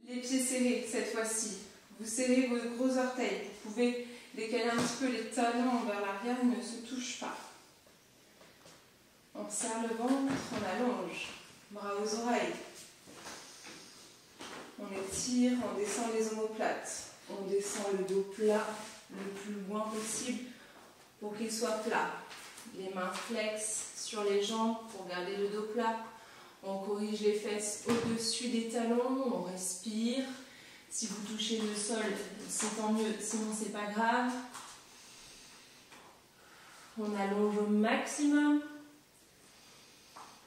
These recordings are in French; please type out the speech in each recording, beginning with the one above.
Les pieds serrés cette fois-ci. Vous serrez vos gros orteils. Vous pouvez décaler un petit peu les talons vers l'arrière, ils ne se touchent pas. On serre le ventre, on allonge. Bras aux oreilles. On étire, on descend les omoplates. On descend le dos plat le plus loin possible pour qu'il soit plat. Les mains flex sur les jambes pour garder le dos plat. On corrige les fesses au-dessus des talons, on respire. Si vous touchez le sol, c'est tant mieux, sinon c'est pas grave. On allonge au maximum.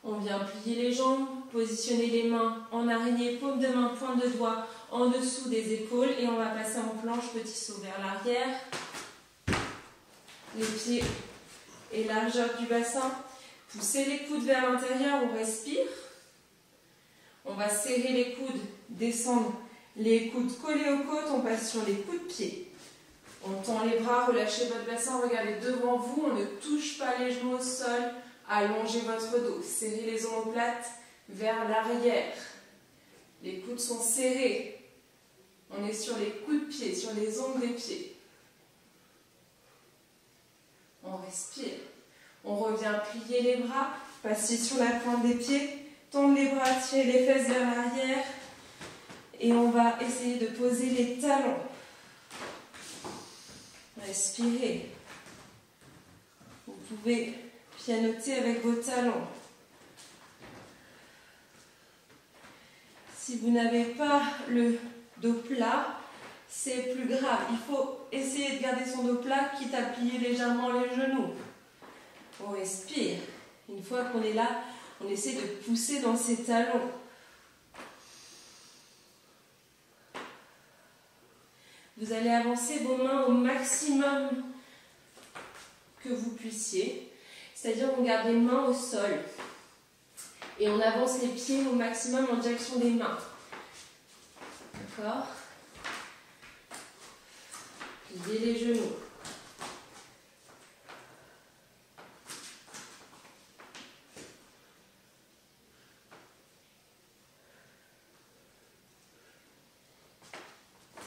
On vient plier les jambes, positionner les mains en araignée, paume de main, pointe de doigt en dessous des épaules et on va passer en planche, petit saut vers l'arrière. Les pieds et largeur du bassin. Poussez les coudes vers l'intérieur, on respire. On va serrer les coudes, descendre les coudes collés aux côtes, on passe sur les coups de pied. On tend les bras, relâchez votre bassin, regardez devant vous, on ne touche pas les genoux au sol, allongez votre dos, serrez les omoplates vers l'arrière. Les coudes sont serrés. On est sur les coups de pied, sur les ongles des pieds. On respire. On revient plier les bras, passer sur la pointe des pieds, tendre les bras, tirer les fesses vers l'arrière. Et on va essayer de poser les talons. Respirez. Vous pouvez pianoter avec vos talons. Si vous n'avez pas le dos plat, c'est plus grave. Il faut essayer de garder son dos plat, quitte à plier légèrement les genoux. On respire. Une fois qu'on est là, on essaie de pousser dans ses talons. Vous allez avancer vos mains au maximum que vous puissiez. C'est-à-dire on garde les mains au sol. Et on avance les pieds au maximum en direction des mains. D'accord? Pliez les genoux.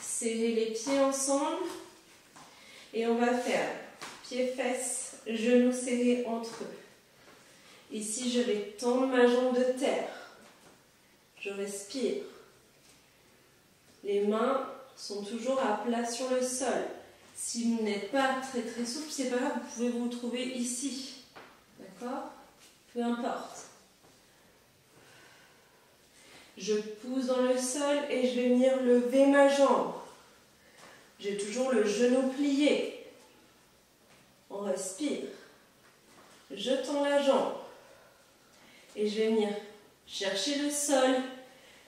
Serrez les pieds ensemble. Et on va faire pieds, fesses, genoux serrés entre eux. Ici, je vais tendre ma jambe de terre. Je respire. Les mains sont toujours à plat sur le sol. Si vous n'êtes pas très très souple, c'est pas grave, vous pouvez vous retrouver ici. D'accord? Peu importe. Je pousse dans le sol et je vais venir lever ma jambe. J'ai toujours le genou plié. On respire. Je tends la jambe. Et je vais venir chercher le sol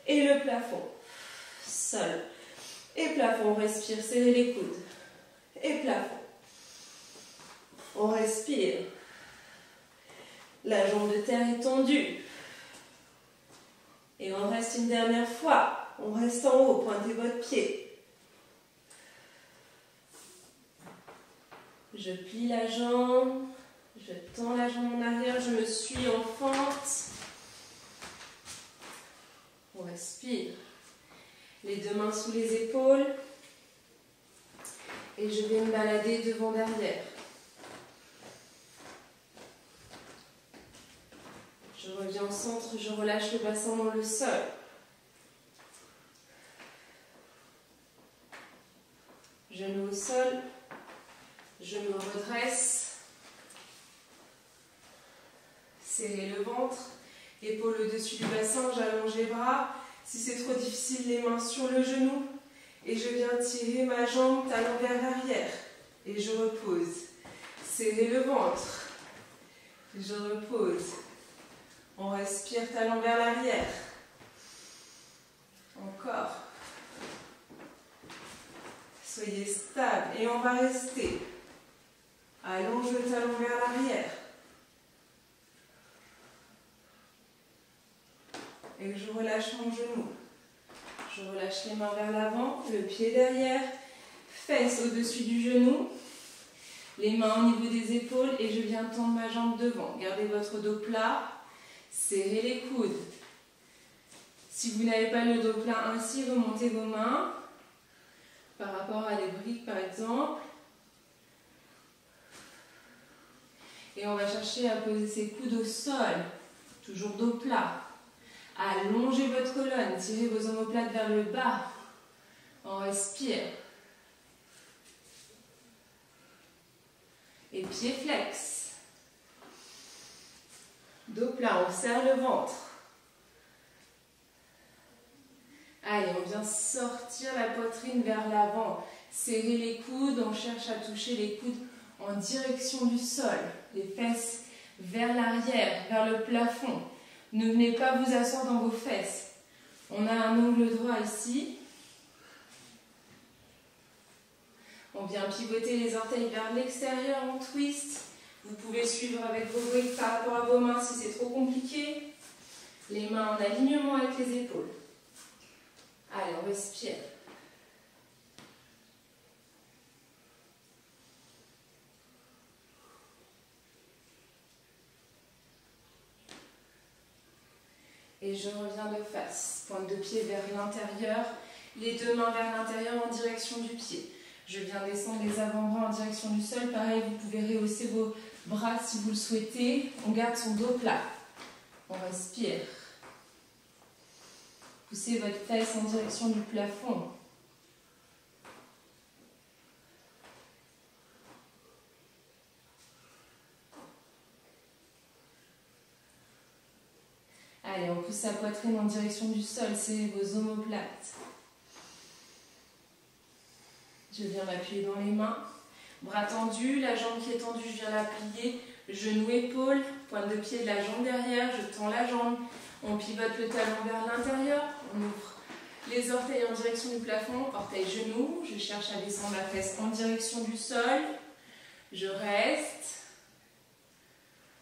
et le plafond. Sol et plafond. On respire, serrez les coudes. Et plafond. On respire. La jambe de terre est tendue. Et on reste une dernière fois. On reste en haut, pointez votre pied. Je plie la jambe. Je tends la jambe en arrière, je me suis en fente. On respire. Les deux mains sous les épaules. Et je vais me balader devant derrière. Je reviens au centre, je relâche le bassin dans le sol. Genou au sol. Je me redresse. Serrez le ventre, épaule au-dessus du bassin, j'allonge les bras. Si c'est trop difficile, les mains sur le genou. Et je viens tirer ma jambe, talon vers l'arrière. Et je repose. Serrez le ventre. Je repose. On respire, talon vers l'arrière. Encore. Soyez stable. Et on va rester. Allonge le talon vers l'arrière. Et je relâche mon genou. Je relâche les mains vers l'avant, le pied derrière, fesses au-dessus du genou, les mains au niveau des épaules et je viens tendre ma jambe devant. Gardez votre dos plat, serrez les coudes. Si vous n'avez pas le dos plat ainsi, remontez vos mains par rapport à des briques par exemple. Et on va chercher à poser ses coudes au sol, toujours dos plat. Allongez votre colonne, tirez vos omoplates vers le bas. On respire. Et pieds flex. Dos plat, on serre le ventre. Allez, on vient sortir la poitrine vers l'avant. Serrez les coudes, on cherche à toucher les coudes en direction du sol. Les fesses vers l'arrière, vers le plafond. Ne venez pas vous asseoir dans vos fesses. On a un angle droit ici. On vient pivoter les orteils vers l'extérieur en twist. Vous pouvez suivre avec vos briques par rapport à vos mains si c'est trop compliqué. Les mains en alignement avec les épaules. Allez, on respire. Et je reviens de face. Pointe de pied vers l'intérieur. Les deux mains vers l'intérieur en direction du pied. Je viens descendre les avant-bras en direction du sol. Pareil, vous pouvez rehausser vos bras si vous le souhaitez. On garde son dos plat. On respire. Poussez votre fesse en direction du plafond. Allez, on pousse sa poitrine en direction du sol. Serrez vos omoplates. Je viens m'appuyer dans les mains. Bras tendus, la jambe qui est tendue, je viens la plier. Genou, épaule, pointe de pied de la jambe derrière, je tends la jambe. On pivote le talon vers l'intérieur. On ouvre les orteils en direction du plafond, orteils genoux. Je cherche à descendre la fesse en direction du sol. Je reste.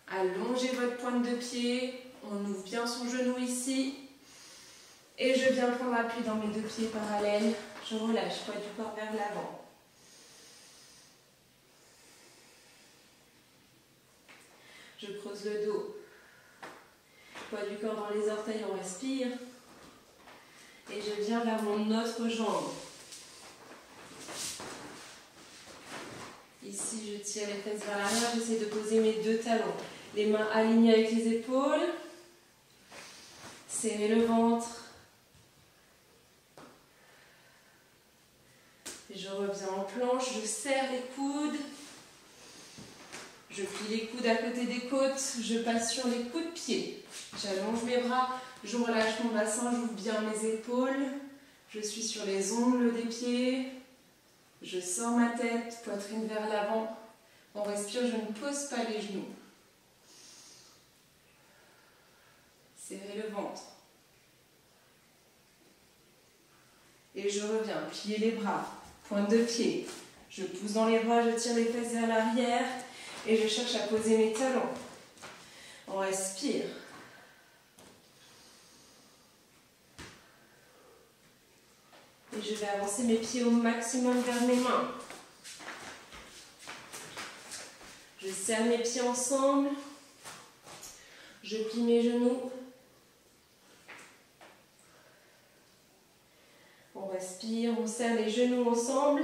Allongez votre pointe de pied. On ouvre bien son genou ici. Et je viens prendre appui dans mes deux pieds parallèles. Je relâche, poids du corps vers l'avant. Je creuse le dos. Poids du corps dans les orteils, on respire. Et je viens vers mon autre jambe. Ici, je tire les fesses vers l'arrière. J'essaie de poser mes deux talons. Les mains alignées avec les épaules. Serrez le ventre. Je reviens en planche, je serre les coudes. Je plie les coudes à côté des côtes. Je passe sur les coups de pied. J'allonge mes bras. Je relâche mon bassin, j'ouvre bien mes épaules. Je suis sur les ongles des pieds. Je sors ma tête, poitrine vers l'avant. On respire, je ne pose pas les genoux. Serrez le ventre. Et je reviens, plier les bras. Pointe de pied, je pousse dans les bras, je tire les fesses vers l'arrière et je cherche à poser mes talons. On respire. Et je vais avancer mes pieds au maximum vers mes mains. Je serre mes pieds ensemble. Je plie mes genoux. On respire, on serre les genoux ensemble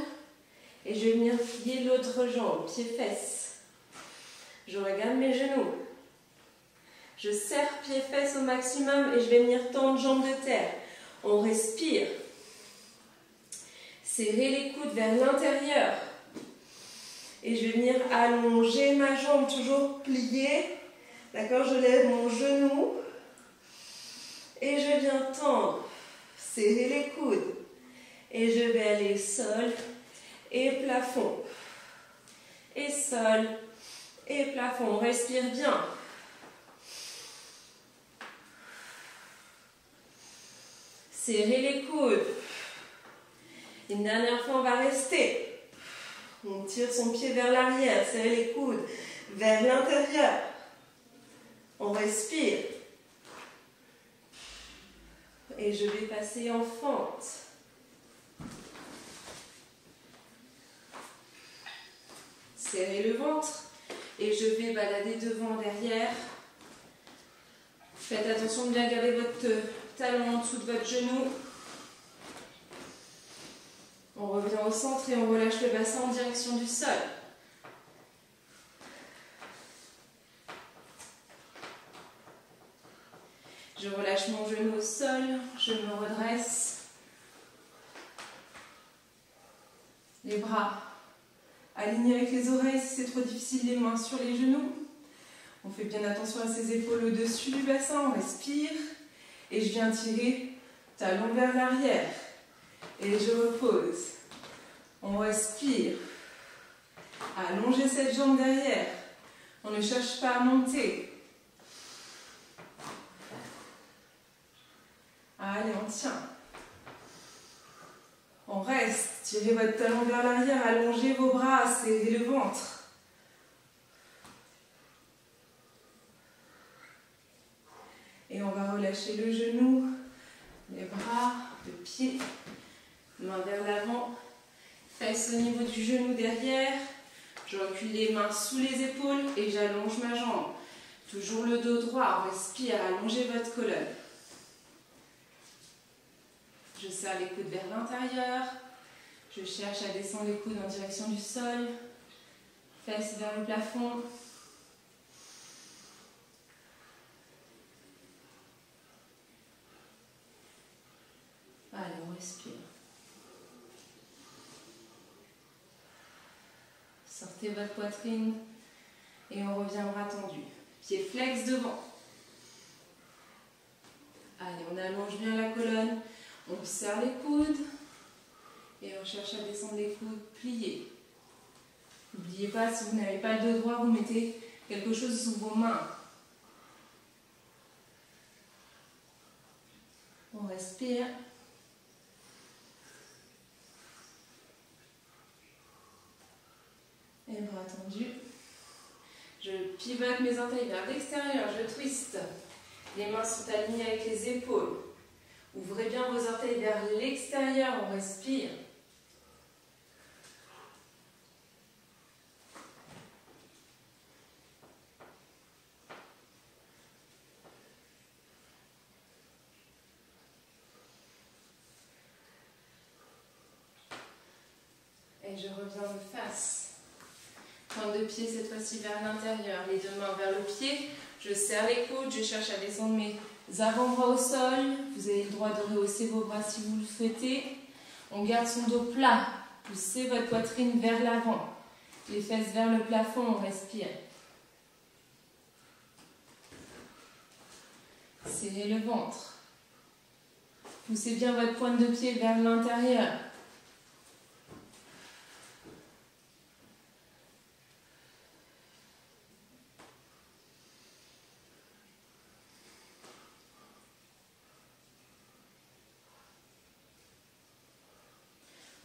et je vais venir plier l'autre jambe, pied-fesses. Je regarde mes genoux. Je serre pied-fesses au maximum et je vais venir tendre jambe de terre. On respire. Serrez les coudes vers l'intérieur. Et je vais venir allonger ma jambe, toujours pliée. D'accord, je lève mon genou. Et je viens tendre. Serrez les coudes. Et je vais aller sol et plafond. Et sol et plafond. On respire bien. Serrez les coudes. Une dernière fois, on va rester. On tire son pied vers l'arrière. Serrez les coudes vers l'intérieur. On respire. Et je vais passer en fente. Serrez le ventre et je vais balader devant, derrière. Faites attention de bien garder votre talon en dessous de votre genou. On revient au centre et on relâche le bassin en direction du sol. Je relâche mon genou au sol, je me redresse. Les bras alignés avec les oreilles, si c'est trop difficile, les mains sur les genoux. On fait bien attention à ses épaules au-dessus du bassin, on respire. Et je viens tirer talon vers l'arrière. Et je repose. On respire. Allongez cette jambe derrière. On ne cherche pas à monter. Allez, on tient. On reste. Tirez votre talon vers l'arrière. Allongez vos bras. Serrez le ventre. Et on va relâcher le genou, les bras, le pied, main vers l'avant, fesses au niveau du genou derrière. Je recule les mains sous les épaules et j'allonge ma jambe. Toujours le dos droit, on respire, allongez votre colonne. Je serre les coudes vers l'intérieur. Je cherche à descendre les coudes en direction du sol. Fesses vers le plafond. Allez, on respire. Sortez votre poitrine et on revient bras tendus. Pieds flex devant. Allez, on allonge bien la colonne. On serre les coudes et on cherche à descendre les coudes pliés. N'oubliez pas, si vous n'avez pas le dos droit, vous mettez quelque chose sous vos mains. On respire. Et bras tendus. Je pivote mes orteils vers l'extérieur, je twiste. Les mains sont alignées avec les épaules. Ouvrez bien vos orteils vers l'extérieur, on respire. Et je reviens de face. Pointe de pied cette fois-ci vers l'intérieur, les deux mains vers le pied. Je serre les coudes, je cherche à descendre mes avant-bras au sol. Vous avez le droit de rehausser vos bras si vous le souhaitez. On garde son dos plat. Poussez votre poitrine vers l'avant. Les fesses vers le plafond, on respire. Serrez le ventre. Poussez bien votre pointe de pied vers l'intérieur.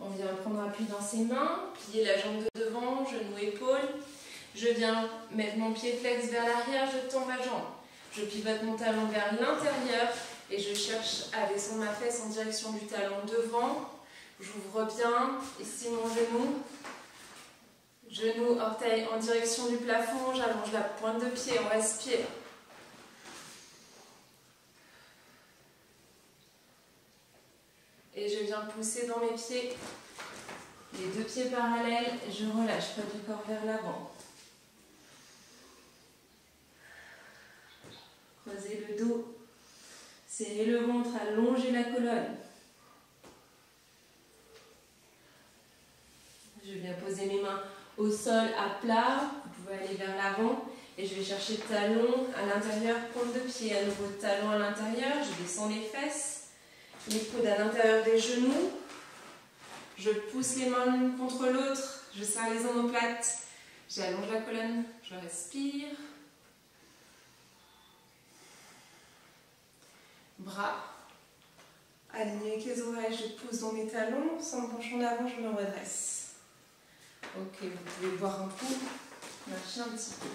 On vient prendre appui dans ses mains, plier la jambe de devant, genou, épaule. Je viens mettre mon pied flex vers l'arrière, je tends ma jambe. Je pivote mon talon vers l'intérieur et je cherche à descendre ma fesse en direction du talon devant. J'ouvre bien, ici mon genou. Genou, orteil en direction du plafond, j'allonge la pointe de pied, on respire. Et je viens pousser dans mes pieds, les deux pieds parallèles, je relâche, pas du corps vers l'avant. Creusez le dos, serrez le ventre, allongez la colonne. Je viens poser mes mains au sol à plat, vous pouvez aller vers l'avant et je vais chercher le talon à l'intérieur, pointe de pied, à nouveau talon à l'intérieur, je descends les fesses. Les coudes à l'intérieur des genoux. Je pousse les mains l'une contre l'autre. Je serre les omoplates. J'allonge la colonne. Je respire. Bras alignés avec les oreilles. Je pousse dans mes talons. Sans me pencher en avant, je me redresse. Ok, vous pouvez boire un coup. Marcher un petit peu.